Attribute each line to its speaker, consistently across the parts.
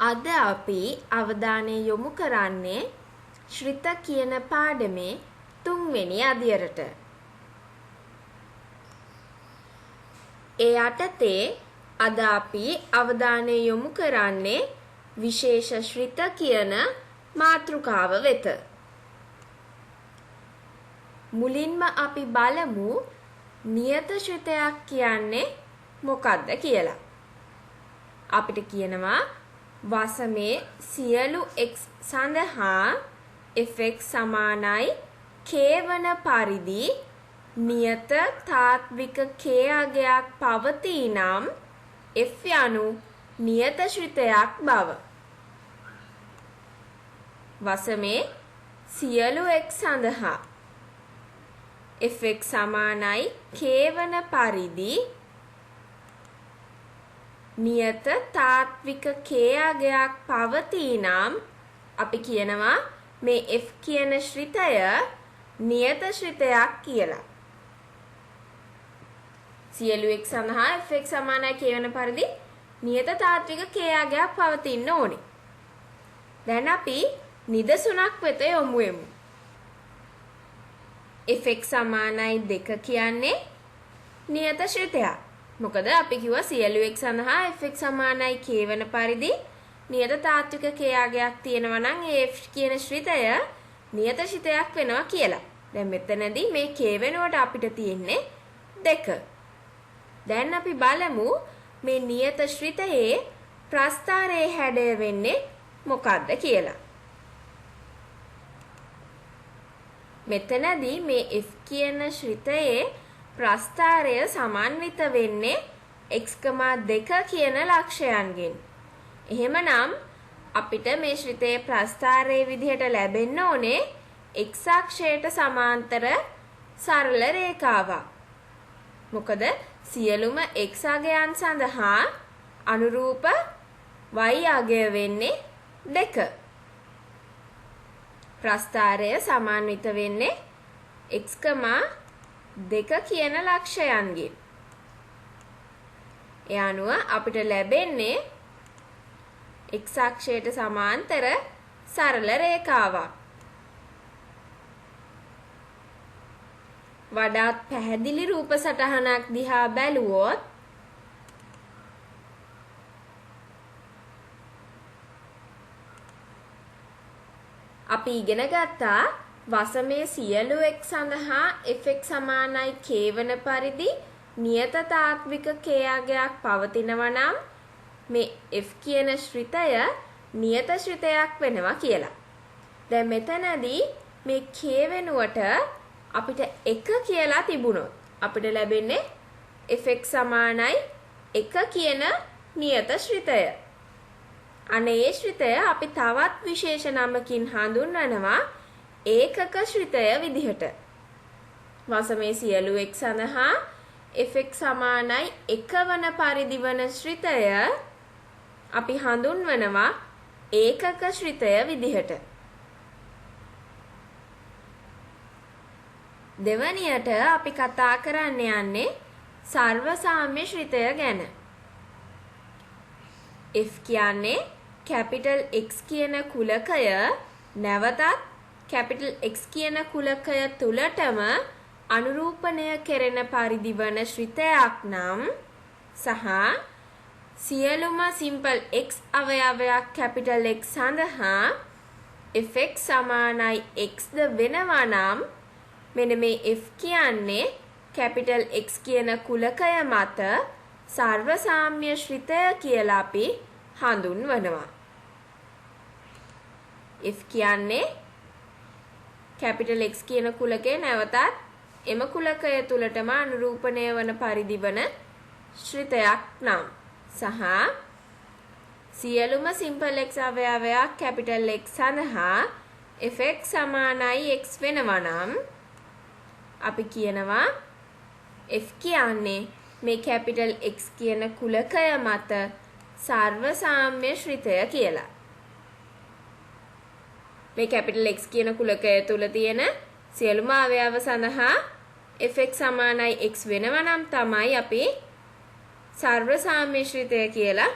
Speaker 1: අද අපි අවධානය යොමු කරන්නේ ශ්‍රිත කියන පාඩමේ 3 වෙනි අදියරට. ඒ යටතේ අද අපි අවධානය යොමු කරන්නේ විශේෂ ශ්‍රිත කියන මාතෘකාව වෙත. මුලින්ම අපි බලමු නියත ශ්‍රිතයක් කියන්නේ මොකක්ද කියලා. අපිට කියනවා වසමේ සියලු x සඳහා fx සමානයි k වන පරිදි නියත තාත්වික k අගයක් පවතී නම් f යනු නියත ශ්‍රිතයක් බව. වසමේ සියලු x සඳහා fx සමානයි k වන පරිදි නියත තාත්වික k අගයක් පවතී නම් අපි කියනවා මේ f කියන ශ්‍රිතය නියත ශ්‍රිතයක් කියලා. සියලු x සඳහා fx සමානයි k වන පරිදි නියත තාත්වික k අගයක් පවතින්න ඕනේ. දැන් අපි නිදසුනක් වෙත යොමු වෙමු. fx සමානයි 2 කියන්නේ නියත ශ්‍රිතයක්. මොකද අපි කිව්වා සියලු x සඳහා fx සමානයි k වන පරිදි නියත තාත්වික k අගයක් තියෙනවා නම් ඒ f කියන ශ්‍රිතය නියත ශ්‍රිතයක් වෙනවා කියලා. දැන් මෙතනදී මේ k වෙනුවට අපිට තියෙන්නේ 2. දැන් අපි බලමු මේ නියත ශ්‍රිතයේ ප්‍රස්ථාරයේ හැඩය වෙන්නේ මොකක්ද කියලා. මෙතනදී මේ f කියන ශ්‍රිතයේ ප්‍රස්ථාරය සමන්විත වෙන්නේ x,2 කියන ලක්ෂයන්ගෙන්. එහෙමනම් අපිට මේ ශ්‍රිතයේ ප්‍රස්ථාරයේ විදිහට ලැබෙන්න ඕනේ x අක්ෂයට සමාන්තර සරල රේඛාවක්. මොකද සියලුම x අගයන් සඳහා අනුරූප y අගය වෙන්නේ 2. ප්‍රස්ථාරය සමන්විත වෙන්නේ x,2 කියන ලක්ෂයන්ගෙන්. ඒ අනුව අපිට ලැබෙන්නේ x අක්ෂයට සමාන්තර සරල රේඛාවක්. වඩාත් පැහැදිලි රූප සටහනක් දිහා බැලුවොත් අපි ඉගෙන ගත්තා වසමේ සියලු x සඳහා fx සමානයි k වන පරිදි නියත තාත්වික k අගයක් පවතිනවා නම් මේ f කියන ශ්‍රිතය නියත ශ්‍රිතයක් වෙනවා කියලා. දැන් මෙතනදී මේ k වෙනුවට අපිට 1 කියලා තිබුණොත් අපිට ලැබෙන්නේ fx සමානයි 1 කියන නියත ශ්‍රිතය. අනේ ඒ ශ්‍රිතය අපි තවත් විශේෂ නමකින් හඳුන්වනවා ඒකක ශ්‍රිතය විදිහට. වසමේ සියලු x සඳහා fx සමානයි 1 වන පරිදි වන ශ්‍රිතය අපි හඳුන්වනවා ඒකක ශ්‍රිතය විදිහට. දෙවැනියට අපි කතා කරන්න යන්නේ සර්වසාම්‍ය ශ්‍රිතය ගැන. f කියන්නේ කැපිටල් x කියන කුලකය නැවතත් කැපිටල් x කියන කුලකය තුලටම අනුරූපණය කෙරෙන පරිදි වන ශ්‍රිතයක් නම් සහ සියලුම සිම්පල් x අවයවයක් කැපිටල් x සඳහා fx සමානයි x ද වෙනවා නම් මෙන්න මේ f කියන්නේ කැපිටල් x කියන කුලකය මත සර්වසාම්‍ය ශ්‍රිතය කියලා අපි හඳුන්වනවා. f කියන්නේ කැපිටල් x කියන කුලකය නැවතත් එම කුලකය තුලටම අනුරූපණය වන පරිදි වන ශ්‍රිතයක් නම් සහ සියලුම සිම්පල් x අවයවයක් කැපිටල් x සඳහා fx සමානයි x වෙනවා නම් අපි කියනවා f කියන්නේ මේ කැපිටල් x කියන කුලකය මත සර්වසාම්‍ය ශ්‍රිතය කියලා. මේ කැපිටල් x කියන කුලකය තුල තියෙන සියලුම අවයව සඳහා fx සමානයි x වෙනවා නම් තමයි අපි සර්වසාම්‍ය ශ්‍රිතය කියලා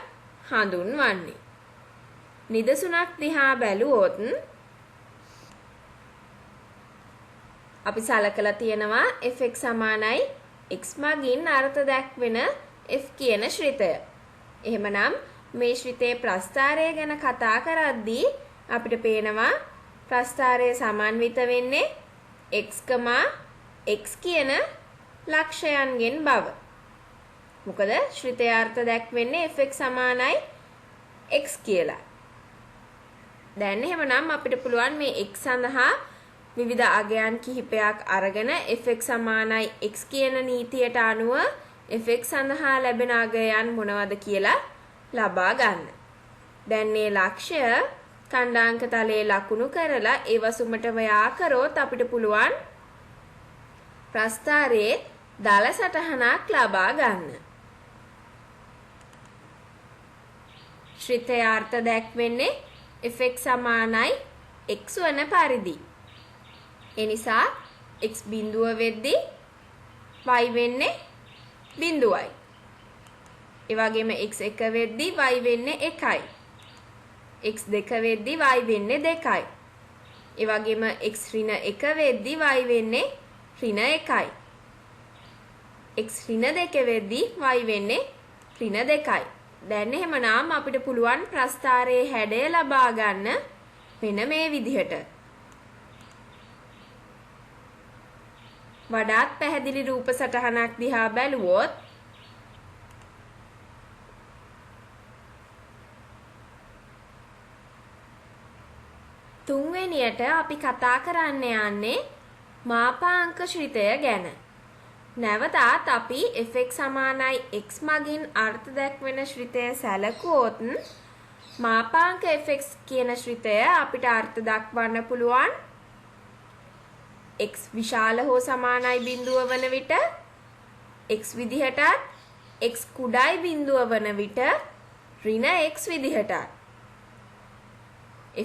Speaker 1: හඳුන්වන්නේ. නිදසුනක් දිහා බැලුවොත් අපි සලකලා තියෙනවා fx සමානයි x මගින් අර්ථ දැක්වෙන f කියන ශ්‍රිතය. එහෙමනම් මේ ශ්‍රිතයේ ප්‍රස්ථාරය ගැන කතා කරද්දී අපිට පේනවා ප්‍රස්ථාරය සමන්විත වෙන්නේ x, x කියන ලක්ෂයන්ගෙන් බව. මොකද ශ්‍රිතයේ අර්ථ දැක්වෙන්නේ fx සමානයි x කියලා. දැන් එහෙමනම් අපිට පුළුවන් මේ x සඳහා විවිධ අගයන් කිහිපයක් අරගෙන fx සමානයි x කියන නීතියට අනුව fx සඳහා ලැබෙන අගයන් මොනවද කියලා ලබා ගන්න. දැන් මේ ලක්ෂ්‍ය ඛණ්ඩාංක තලයේ ලකුණු කරලා ඒ වසුමට ව්‍යා කරොත් අපිට පුළුවන් ප්‍රස්ථාරයේ දල සටහනක් ලබා ගන්න. ශ්‍රිතයේ අර්ථ දැක්වෙන්නේ fx සමානයි x වන පරිදි. ඒ නිසා x බිඳුව වෙද්දී y වෙන්නේ බිඳුවයි. ඒ වගේම x1 වෙද්දී y වෙන්නේ 1යි. x2 වෙද්දී y වෙන්නේ 2යි. ඒ වගේම x ඍණ 1 වෙද්දී y වෙන්නේ ඍණ 1යි. x ඍණ 2 වෙද්දී y වෙන්නේ ඍණ 2යි. දැන් එහෙමනම් අපිට පුළුවන් ප්‍රස්ථාරයේ හැඩය ලබා ගන්න මෙන්න මේ විදිහට. වඩාත් පැහැදිලි රූප සටහනක් දිහා බැලුවොත් තුන්වෙනියට අපි කතා කරන්න යන්නේ මාපාංක ශ්‍රිතය ගැන. නැවතත් අපි fx සමානයි x මගින් අර්ථ දැක්වෙන ශ්‍රිතය සැලකුවොත් මාපාංක fx කියන ශ්‍රිතය අපිට අර්ථ දක්වන්න පුළුවන් x විශාල හෝ සමානයි බිඳුව වන විට x විදිහටත් x කුඩායි බිඳුව වන විට ඍණ x විදිහටත්.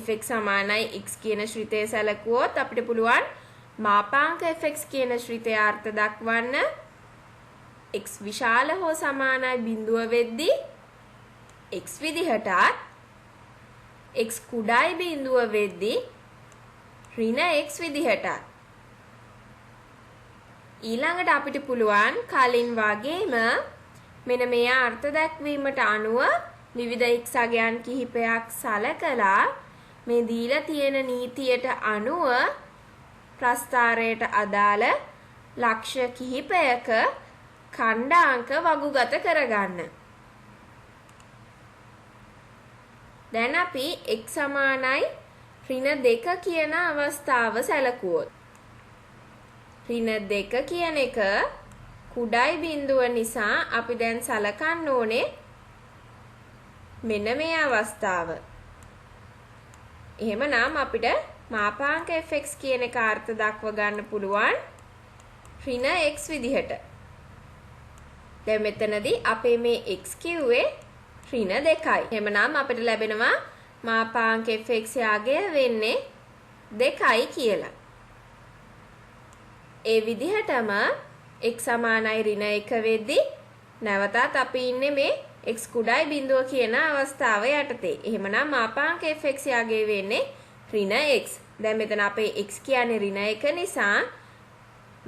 Speaker 1: fx සමානයි x කියන ශ්‍රිතය සැලකුවොත් අපිට පුළුවන් මාපාංක fx කියන ශ්‍රිතය අර්ථ දක්වන්න x විශාල හෝ සමානයි බිඳුව වෙද්දී x විදිහටත් x කුඩායි බිඳුව වෙද්දී ඍණ x විදිහටත්. ඊළඟට අපිට පුළුවන් කලින් වගේම මෙන්න මේ අර්ථ දැක්වීමට අනුව විවිධ x අගයන් කිහිපයක් සලකලා මේ දීලා තියෙන නීතියට අනුව ප්‍රස්ථාරයට අදාළ ලක්ෂ්‍ය කිහිපයක ඛණ්ඩාංක වගුගත කරගන්න. දැන් අපි x සමානයි ඍණ 2 කියන අවස්ථාව සැලකුවොත් ඍණ 2 කියන එක කුඩායි බිඳුව නිසා අපි දැන් සලකන්න ඕනේ මෙන්න මේ අවස්ථාව. එහෙමනම් අපිට මාපාංක fx කියන එක අර්ථ දක්ව ගන්න පුළුවන් ඍණ x විදිහට. දැන් මෙතනදී අපේ මේ x කිව්වේ ඍණ 2යි. එහෙමනම් අපිට ලැබෙනවා මාපාංක fx යාගය වෙන්නේ 2යි කියලා. ඒ විදිහටම x සමානයි ඍණ 1 වෙද්දී නැවතත් අපි ඉන්නේ මේ x කුඩායි බිඳුව කියන අවස්ථාව යටතේ. එහෙමනම් මාපාංක fx යාගය වෙන්නේ ඍණ x. දැන් මෙතන අපේ x කියන්නේ ඍණ 1 නිසා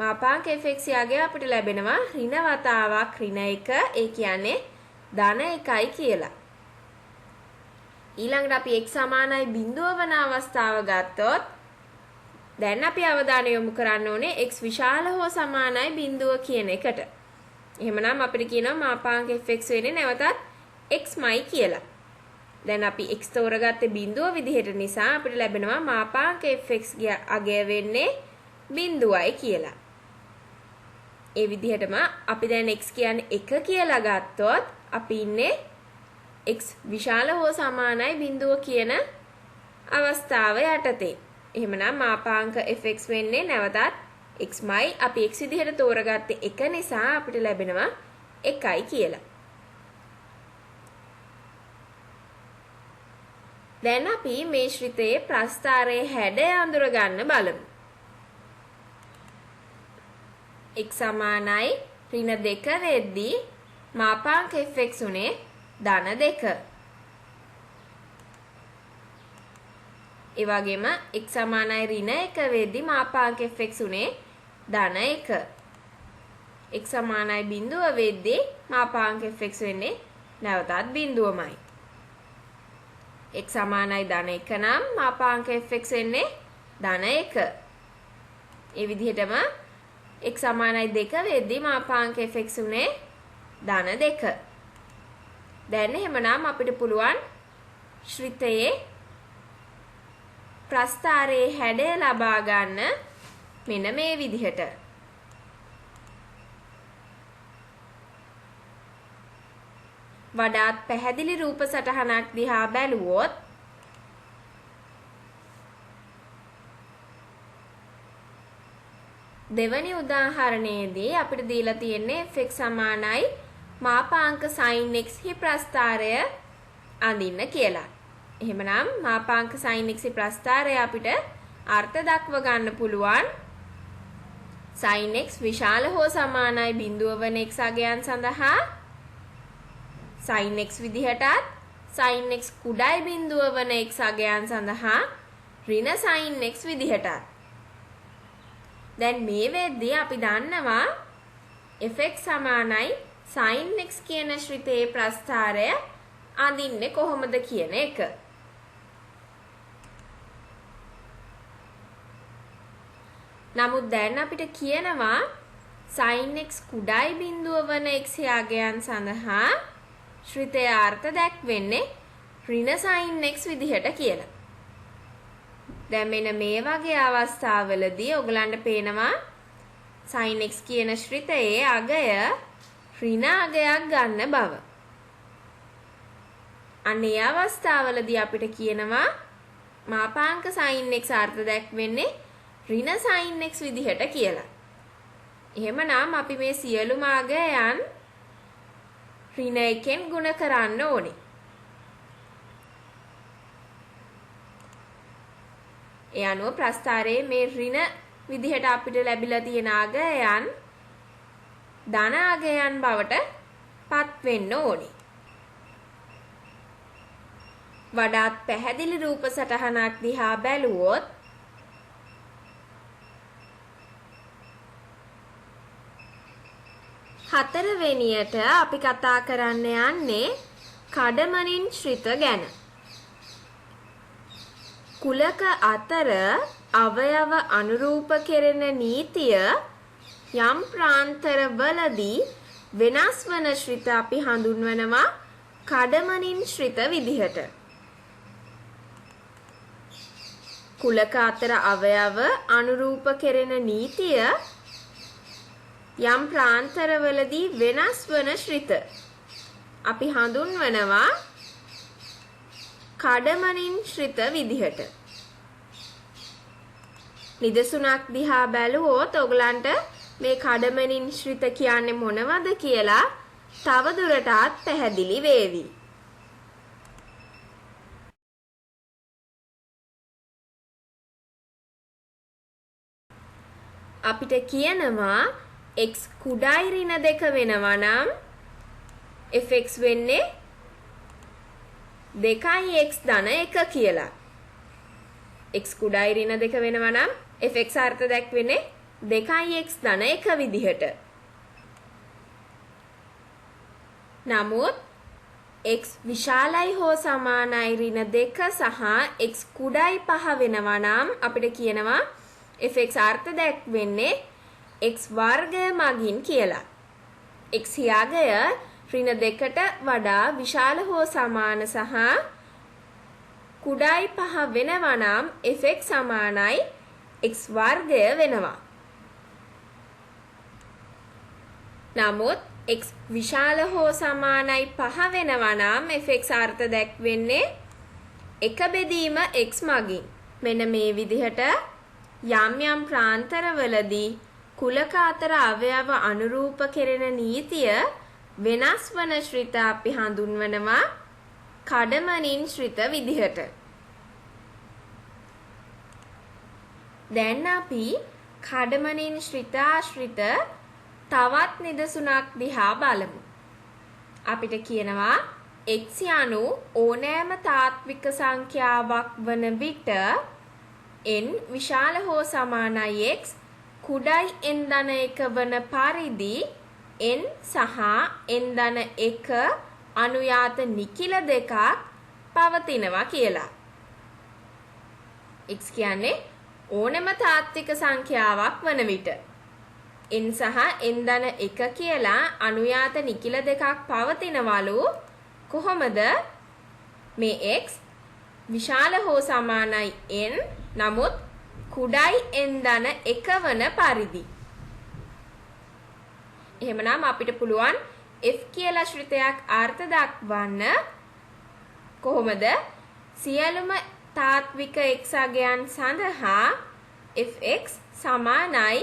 Speaker 1: මාපාංක fx යාගය අපිට ලැබෙනවා ඍණ වතාවක් ඍණ 1. ඒ කියන්නේ ධන 1යි කියලා. ඊළඟට අපි x සමානයි බිඳුව වන අවස්ථාව ගත්තොත් දැන් අපි අවධානය යොමු කරන්න ඕනේ x විශාල හෝ සමානයි බිඳුව කියන එකට. එහෙමනම් අපිට කියනවා මාපාංක fx වෙන්නේ නැවතත් xමයි කියලා. දැන් අපි x තෝරගත්තේ බිඳුව විදිහට නිසා අපිට ලැබෙනවා මාපාංක fx අගය වෙන්නේ බිඳුවයි කියලා. ඒ විදිහටම අපි දැන් x කියන්නේ 1 කියලා ගත්තොත් අපි ඉන්නේ x විශාල හෝ සමානයි බිඳුව කියන අවස්ථාව යටතේ. එහෙමනම් මාපාංක fx වෙන්නේ නැවතත් xමයි. අපි x විදිහට තෝරගත්තේ 1 නිසා අපිට ලැබෙනවා 1යි කියලා. දැන් අපි මේ ශ්‍රිතයේ ප්‍රස්ථාරයේ හැඩය අඳුර ගන්න බලමු. x සමානයි ඍණ 2 වෙද්දී මාපාංක fx උනේ ධන 2. ඒ වගේම x සමානයි ඍණ 1 වෙද්දී මාපාංක fx උනේ ධන 1. x සමානයි බිඳුව වෙද්දී මාපාංක fx වෙන්නේ නැවතත් බිඳුවමයි. x සමානයි ධන 1 නම් මාපාංක fx වෙන්නේ ධන 1. ඒ විදිහටම x සමානයි 2 වෙද්දී මාපාංක fx උනේ ධන 2. දැන් එහෙමනම් අපිට පුළුවන් ශ්‍රිතයේ ප්‍රස්ථාරයේ හැඩය ලබා ගන්න මෙන්න මේ විදිහට. වඩාත් පැහැදිලි රූප සටහනක් දිහා බැලුවොත් දෙවැනි උදාහරණයේදී අපිට දීලා තියෙන්නේ fx සමානයි මාපාංක sin x හි ප්‍රස්ථාරය අඳින්න කියලා. එහෙමනම් මාපාංක sin x හි ප්‍රස්ථාරය අපිට අර්ථ දක්ව ගන්න පුළුවන් sin x විශාල හෝ සමානයි බිඳුව වන x අගයන් සඳහා sin x විදිහටත් sin x කුඩායි බිඳුව වන x අගයන් සඳහා ඍණ sin x විදිහටත්. දැන් මේ වෙද්දී අපි දන්නවා fx සමානයි sin x කියන ශ්‍රිතයේ ප්‍රස්ථාරය අඳින්නේ කොහොමද කියන එක. නමුත් දැන් අපිට කියනවා sin x කුඩායි බිඳුව වන x අගයන් සඳහා ශ්‍රිතය අර්ථ දැක්වෙන්නේ ඍණ sin x විදිහට කියලා. දැන් මෙන්න මේ වගේ අවස්ථාවලදී ඔයගලන්ට පේනවා sin x කියන ශ්‍රිතයේ අගය ඍණ අගයක් ගන්න බව. අනේ අවස්ථාවලදී අපිට කියනවා මාපාංක sin x අර්ථ දැක්වෙන්නේ ඍණ sin x විදිහට කියලා. එහෙමනම් අපි මේ සියලුම අගයන් ඍණ 1ෙන් ගුණ කරන්න ඕනේ. ඒ අනුව ප්‍රස්ථාරයේ මේ ඍණ විදිහට අපිට ලැබිලා තියෙන අගයන් ධන අගයන් බවට පත් වෙන්න ඕනේ. වඩාත් පැහැදිලි රූප සටහනක් දිහා බැලුවොත් හතරවෙනියට අපි කතා කරන්න යන්නේ කඩමනින් ශ්‍රිත ගැන. කුලක අතර අවයව අනුරූප කෙරෙන නීතිය යම් ප්‍රාන්තරවලදී වෙනස් වන ශ්‍රිත අපි හඳුන්වනවා කඩමනින් ශ්‍රිත විදිහට. කුලක අතර අවයව අනුරූප කෙරෙන නීතිය යම් ප්‍රාන්තරවලදී වෙනස් වන ශ්‍රිත අපි හඳුන්වනවා කඩමනින් ශ්‍රිත විදිහට. නිදසුනක් දිහා බැලුවොත් ඔයගලන්ට මේ කඩමනින් ශ්‍රිත කියන්නේ මොනවද කියලා තව දුරටත් පැහැදිලි වේවි. අපිට කියනවා x කුඩායි ඍණ 2 වෙනවා නම් fx වෙන්නේ 2x ධන 1 කියලා. x කුඩායි ඍණ 2 වෙනවා නම් fx අර්ථ දැක්වෙන්නේ 2x ධන 1 විදිහට. නමුත් x විශාලයි හෝ සමානයි ඍණ 2 සහ x කුඩායි 5 වෙනවා නම් අපිට කියනවා fx අර්ථ දැක්වෙන්නේ x වර්ගය මගින් කියලා. x අගය ඍණ 2ට වඩා විශාල හෝ සමාන සහ කුඩායි 5 වෙනවා නම් fx සමානයි x වර්ගය වෙනවා. නමුත් x විශාල හෝ සමානයි 5 වෙනවා නම් fx අර්ථ දැක්වෙන්නේ එක බෙදීම x මගින්. මෙන්න මේ විදිහට යම් යම් ප්‍රාන්තරවලදී කුලක අතර අවයව අනුරූප කෙරෙන නීතිය වෙනස් වන ශ්‍රිත අපි හඳුන්වනවා කඩමනින් ශ්‍රිත විදිහට. දැන් අපි කඩමනින් ශ්‍රිතාශ්‍රිත තවත් නිදසුනක් දිහා බලමු. අපිට කියනවා x යනු ඕනෑම තාත්වික සංඛ්‍යාවක් වන විට n විශාල හෝ සමානයි x කුඩයි n ධන 1 වන පරිදි n සහ n ධන 1 අනුයාත නිකිල දෙකක් පවතිනවා කියලා. x කියන්නේ ඕනෑම තාත්වික සංඛ්‍යාවක් වන විට n සහ n ධන 1 කියලා අනුයාත නිකිල දෙකක් පවතිනවලු කොහොමද මේ x විශාල හෝ සමානයි n නමුත් කුඩයි n ධන 1 වන පරිදි. එහෙමනම් අපිට පුළුවන් f කියලා ශ්‍රිතයක් අර්ථ දක්වන්න කොහොමද සියලුම තාත්වික x අගයන් සඳහා fx සමානයි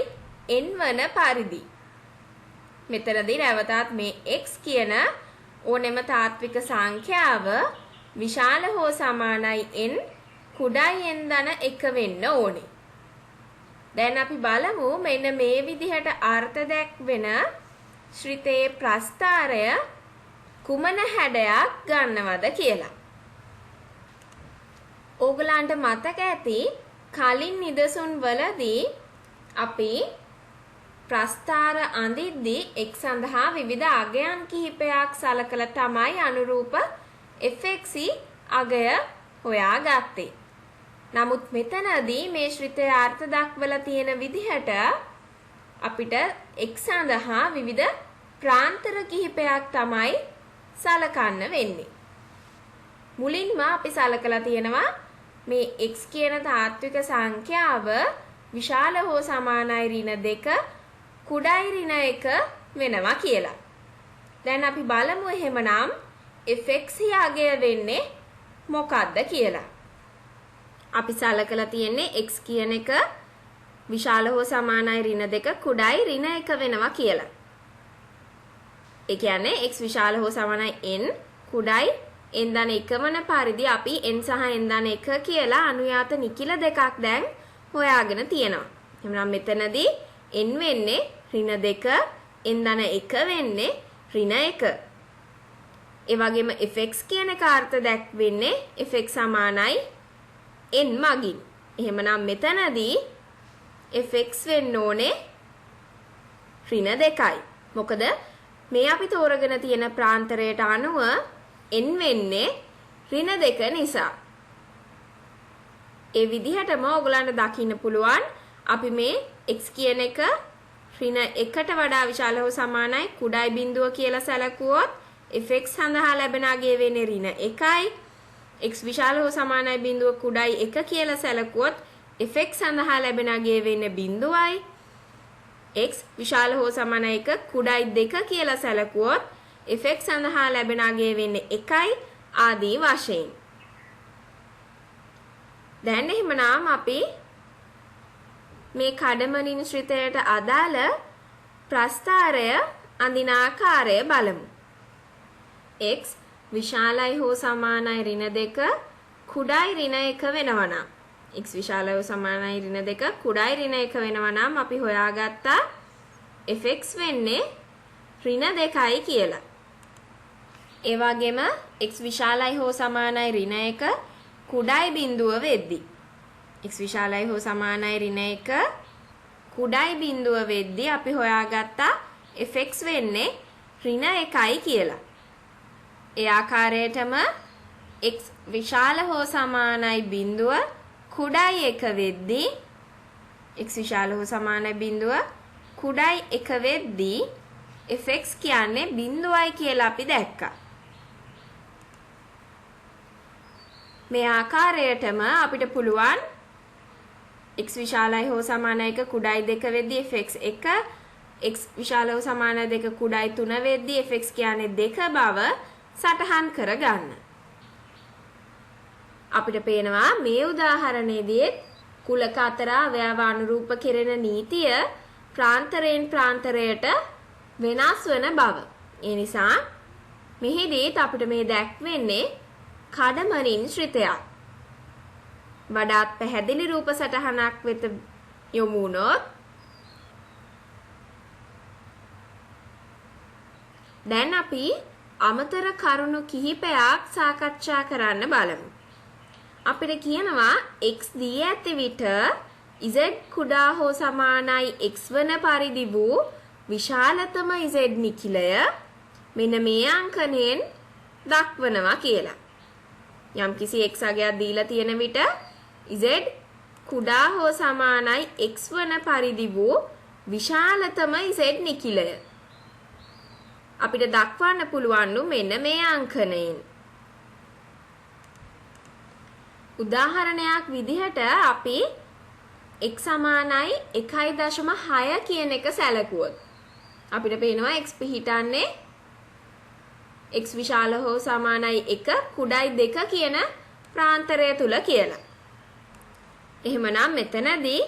Speaker 1: n වන පරිදි. මෙතනදී නැවතත් මේ x කියන ඕනෙම තාත්වික සංඛ්‍යාව විශාල හෝ සමානයි n කුඩයි n ධන 1 වෙන්න ඕනේ. දැන් අපි බලමු මෙන්න මේ විදිහට අර්ථ දැක්වෙන ශ්‍රිතයේ ප්‍රස්ථාරය කුමන හැඩයක් ගන්නවද කියලා. ඕගලන්ට මතක ඇති කලින් නිදසුන් වලදී අපි ප්‍රස්ථාර අඳිද්දී x සඳහා විවිධ අගයන් කිහිපයක් සලකලා තමයි අනුරූප fx අගය හොයාගත්තේ. නමුත් මෙතනදී මේ ශ්‍රිතය අර්ථ දක්වලා තියෙන විදිහට අපිට x සඳහා විවිධ ප්‍රාන්තර කිහිපයක් තමයි සලකන්න වෙන්නේ. මුලින්ම අපි සලකලා තියෙනවා මේ x කියන තාත්වික සංඛ්‍යාව විශාල හෝ සමානයි ඍණ 2 කුඩයි ඍණ 1 වෙනවා කියලා. දැන් අපි බලමු එහෙමනම් fx අගය වෙන්නේ මොකක්ද කියලා. අපි සලකලා තියෙන්නේ x කියන එක විශාල හෝ සමානයි ඍණ 2 කුඩයි ඍණ 1 වෙනවා කියලා. ඒ කියන්නේ x විශාල හෝ සමානයි n කුඩයි n ධන 1 වන පරිදි අපි n සහ n ධන 1 කියලා අනුයාත නිකිල දෙකක් දැන් හොයාගෙන තියෙනවා. එහෙනම් මෙතනදී n වෙන්නේ ඍණ 2 n ධන 1 වෙන්නේ ඍණ 1. ඒ වගේම fx කියන එක අර්ථ දැක්වෙන්නේ fx සමානයි n මගින්. එහෙමනම් මෙතනදී fx වෙන්න ඕනේ ඍණ 2යි. මොකද මේ අපි තෝරගෙන තියෙන ප්‍රාන්තරයට අනුව n වෙන්නේ ඍණ 2 නිසා. ඒ විදිහටම ඔයගලන්ට දකින්න පුළුවන් අපි මේ x කියන එක ඍණ 1ට වඩා විශාල හෝ සමානයි කුඩයි බිඳුව කියලා සැලකුවොත් fx සඳහා ලැබෙන අගය වෙන්නේ ඍණ 1යි. x විශාල හෝ සමානයි බිඳුව කුඩයි 1 කියලා සැලකුවොත් fx සඳහා ලැබෙන අගය වෙන්නේ බිඳුවයි. x විශාල හෝ සමානයි 1 කුඩයි 2 කියලා සැලකුවොත් fx සඳහා ලැබෙන අගය වෙන්නේ 1යි ආදී වශයෙන්. දැන් එහෙමනම් අපි මේ කඩමනින් ශ්‍රිතයට අදාළ ප්‍රස්ථාරය අඳින ආකාරය බලමු. x විශාලයි හෝ සමානයි ඍණ 2 කුඩයි ඍණ 1 වෙනවා නම් x විශාලයි හෝ සමානයි ඍණ 2 කුඩයි ඍණ 1 වෙනවා නම් අපි හොයාගත්තා fx වෙන්නේ ඍණ 2යි කියලා. ඒ වගේම x විශාලයි හෝ සමානයි ඍණ 1 කුඩයි බිඳුව වෙද්දී x විශාලයි හෝ සමානයි ඍණ 1 කුඩයි බිඳුව වෙද්දී අපි හොයාගත්තා fx වෙන්නේ ඍණ 1යි කියලා. ඒ ආකාරයටම x විශාල හෝ සමානයි බිඳුව කුඩයි 1 වෙද්දී x විශාල හෝ සමානයි බිඳුව කුඩයි 1 වෙද්දී fx කියන්නේ බිඳුවයි කියලා අපි දැක්කා. මේ ආකාරයටම අපිට පුළුවන් x විශාලයි හෝ සමානයි 1 කුඩයි 2 වෙද්දී fx 1 x විශාල හෝ සමානයි 2 කුඩයි 3 වෙද්දී fx කියන්නේ 2 බව සටහන් කරගන්න. අපිට පේනවා මේ උදාහරණයේදී කුලක අතර අවයව අනුරූප කෙරෙන නීතිය ප්‍රාන්තරයෙන් ප්‍රාන්තරයට වෙනස් වන බව. ඒ නිසා මෙහිදී අපිට මේ දැක්වෙන්නේ කඩමනින් ශ්‍රිතයක්. වඩාත් පැහැදිලි රූප සටහනක් වෙත යොමු වුණොත් දැන් අපි අමතර කරුණු කිහිපයක් සාකච්ඡා කරන්න බලමු. අපිට කියනවා x දී ඇති විට z කුඩා හෝ සමානයි x වන පරිදි වූ විශාලතම z නිඛිලය මෙන්න මේ අංකණයෙන් දක්වනවා කියලා. යම්කිසි x අගයක් දීලා තියෙන විට z කුඩා හෝ සමානයි x වන පරිදි වූ විශාලතම z නිඛිලය අපිට දක්වන්න පුළුවන් මෙන්න මේ අංකණයෙන්. උදාහරණයක් විදිහට අපි x සමානයි 1.6 කියන එක සැලකුවොත් අපිට පේනවා x පිහිටන්නේ x විශාල හෝ සමානයි 1 කුඩයි 2 කියන ප්‍රාන්තරය තුල කියලා. එහෙමනම් මෙතනදී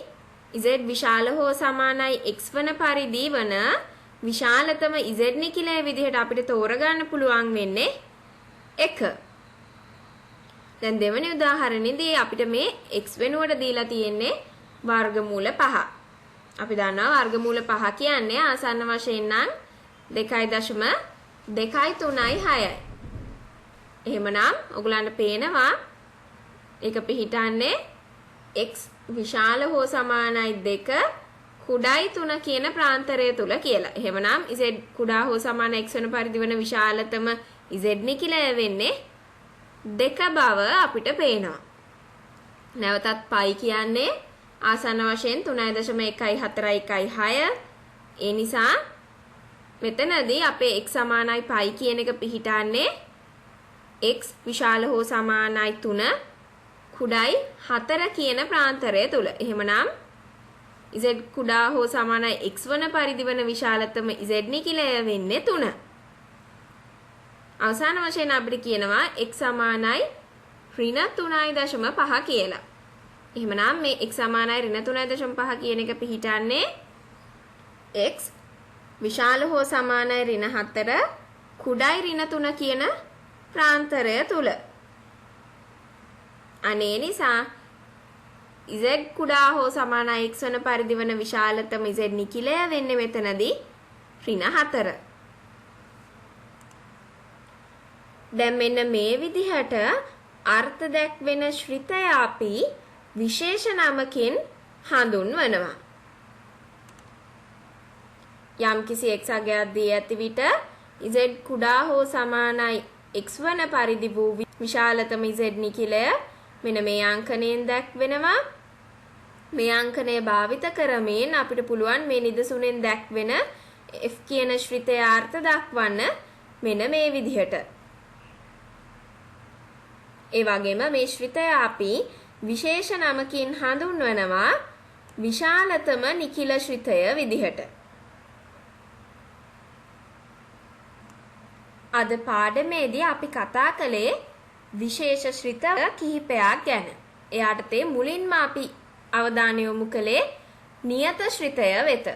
Speaker 1: z විශාල හෝ සමානයි x වන පරිදි වන විශාලතම z නිඛිලය විදිහට අපිට තෝරගන්න පුළුවන් වෙන්නේ 1. දැන් දෙවෙනි උදාහරණෙදී අපිට මේ x වෙනුවට දීලා තියෙන්නේ වර්ගමූල 5. අපි දන්නවා වර්ගමූල 5 කියන්නේ ආසන්න වශයෙන් නම් 2.236යි. එහෙමනම් ඔයගලන්ට පේනවා ඒක පිහිටන්නේ x විශාල හෝ සමානයි 2 කුඩයි 3 කියන ප්‍රාන්තරය තුල කියලා. එහෙමනම් z කුඩා හෝ සමාන x වෙන පරිදි වන විශාලතම z නිඛිලය වෙන්නේ 2 බව අපිට පේනවා. නැවතත් π කියන්නේ ආසන්න වශයෙන් 3.146. ඒ නිසා මෙතනදී අපේ x සමානයි π කියන එක පිහිටන්නේ x විශාල හෝ සමානයි 3 කුඩයි 4 කියන ප්‍රාන්තරය තුල. එහෙමනම් z කුඩා හෝ සමානයි x වන පරිදි වන විශාලතම z නිඛිලය වෙන්නේ 3. අවසාන වශයෙන් අපිට කියනවා x සමානයි -3.5 කියලා. එහෙමනම් මේ x සමානයි -3.5 කියන එක පිහිටන්නේ x විශාල හෝ සමානයි -4 කුඩයි -3 කියන ප්‍රාන්තරය තුල. අනේ නිසා z කුඩා හෝ සමානයි x වන පරිදි වන විශාලතම z නිඛිලය වෙන්නේ මෙතනදී -4. දැන් මෙන්න මේ විදිහට අර්ථ දැක්වෙන ශ්‍රිතය අපි විශේෂ නමකින් හඳුන්වනවා. යම්කිසි x අගයක් දී ඇති විට z කුඩා හෝ සමානයි x වන පරිදි වූ විශාලතම z නිඛිලය මෙන්න මේ අංකණයෙන් දැක්වෙනවා. මේ අංකණය භාවිත කරමින් අපිට පුළුවන් මේ නිදසුනෙන් දැක්වෙන f කියන ශ්‍රිතය අර්ථ දක්වන්න මෙන්න මේ විදිහට. ඒ වගේම මේ ශ්‍රිතය අපි විශේෂ නමකින් හඳුන්වනවා විශාලතම නිඛිල ශ්‍රිතය විදිහට. අද පාඩමේදී අපි කතා කළේ විශේෂ ශ්‍රිත කිහිපයක් ගැන. එයාට මුලින්ම අපි අවධානය යොමු කළේ නියත ශ්‍රිතය වෙත.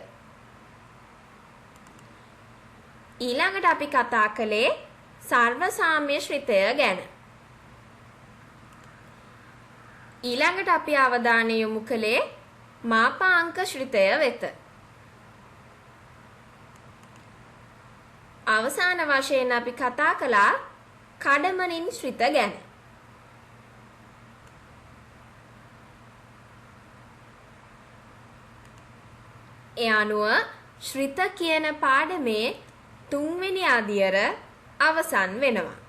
Speaker 1: ඊළඟට අපි කතා කළේ සර්වසාම්‍ය ශ්‍රිතය ගැන. ඊළඟට අපි අවධානය යොමු කළේ මාපාංක ශ්‍රිතය වෙත. අවසාන වශයෙන් අපි කතා කළා කඩමනින් ශ්‍රිත ගැන. ඒ අනුව ශ්‍රිත කියන පාඩමේ 3 වෙනි අදියර අවසන් වෙනවා.